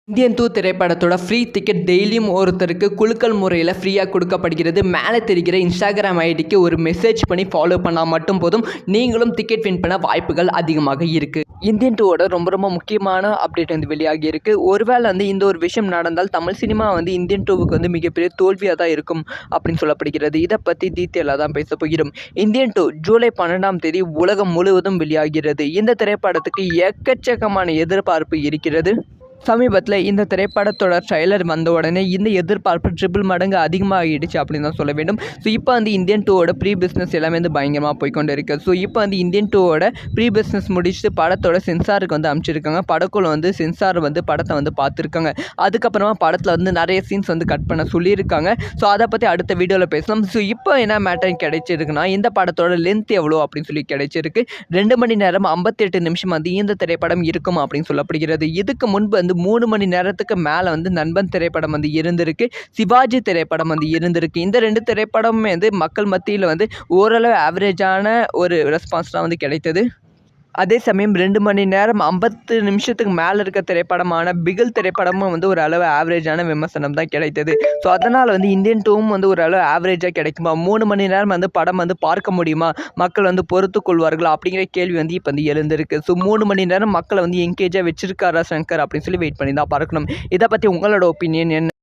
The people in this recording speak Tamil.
இந்தியன் 2 திரைப்படத்தோட ஃப்ரீ டிக்கெட் டெய்லியும் ஒருத்தருக்கு குலுக்கல் முறையில் ஃப்ரீயாக கொடுக்கப்படுகிறது. மேலே தெரிகிற இன்ஸ்டாகிராம் ஐடிக்கு ஒரு மெசேஜ் பண்ணி ஃபாலோ பண்ணால் மட்டும் போதும், நீங்களும் டிக்கெட் வின் பண்ண வாய்ப்புகள் அதிகமாக இருக்குது. இந்தியன் 2வோட ரொம்ப முக்கியமான அப்டேட் வந்து வெளியாகி இருக்குது. ஒருவேளை இந்த ஒரு விஷயம் நடந்தால் தமிழ் சினிமா இந்தியன் 2வுக்கு மிகப்பெரிய தோல்வியாக தான் இருக்கும் அப்படின்னு சொல்லப்படுகிறது. இதை பற்றி டீட்டெயிலாக தான் பேச போகிறோம். இந்தியன் 2 ஜூலை 12ஆம் தேதி உலகம் முழுவதும் வெளியாகிறது. இந்த திரைப்படத்துக்கு எக்கச்சக்கமான எதிர்பார்ப்பு இருக்கிறது. சமீபத்தில் இந்த திரைப்படத்தோட ட்ரைலர் வந்த உடனே இந்த எதிர்பார்ப்பு ட்ரிபிள் மடங்கு அதிகமாகிடுச்சு அப்படின்னு தான் சொல்ல வேண்டும். ஸோ இப்போ இந்தியன் 2வோட ப்ரீ பிஸ்னஸ் எல்லாமே பயங்கரமாக போய்கொண்டு இருக்குது. ஸோ இப்போ இந்தியன் 2வோட ப்ரீ பிஸ்னஸ் முடிச்சுட்டு படத்தோட சென்சாருக்கு அனுப்பிச்சிருக்காங்க. படக்குழு சென்சார் படத்தை பார்த்துருக்காங்க. அதுக்கப்புறமா படத்தில் நிறைய சீன்ஸ் கட் பண்ண சொல்லியிருக்காங்க. ஸோ அதை பற்றி அடுத்த வீடியோவில் பேசலாம். ஸோ இப்போ என்ன மேட்டர் கிடைச்சிருக்குன்னா, இந்த படத்தோட லென்த் எவ்வளோ அப்படின்னு சொல்லி கிடைச்சிருக்கு. 2 மணி நேரம் 58 நிமிஷம் இந்த திரைப்படம் இருக்கும் அப்படின்னு சொல்லப்படுகிறது. இதுக்கு முன்பு 3 மணி நேரத்துக்கு மேலே நண்பன் திரைப்படம் இருந்திருக்கு. சிவாஜி திரைப்படம் இருந்திருக்கு. இந்த 2 திரைப்படமுமே மக்கள் மத்தியில் ஓரளவு ஆவரேஜான ஒரு ரெஸ்பான்ஸ் தான் கிடைத்தது. அதே சமயம் 2 மணி நேரம் 50 நிமிஷத்துக்கு மேலே இருக்க திரைப்படமான பிகில் திரைப்படமும் ஒரு அளவு ஆவரேஜான விமர்சனம் தான் கிடைத்தது. ஸோ அதனால் இந்தியன் 2வும் ஒரு அளவு ஆவரேஜாக கிடைக்குமா, 3 மணி நேரம் படம் பார்க்க முடியுமா, மக்கள் பொறுத்து கொள்வார்களா அப்படிங்கிற கேள்வி இப்போ எழுந்திருக்கு. ஸோ 3 மணி நேரம் மக்களை என்கேஜாக வச்சிருக்காரா சங்கர் அப்படின்னு சொல்லி வெயிட் பண்ணி தான் பார்க்கணும். இதை பற்றி உங்களோட ஒப்பீனியன் என்ன?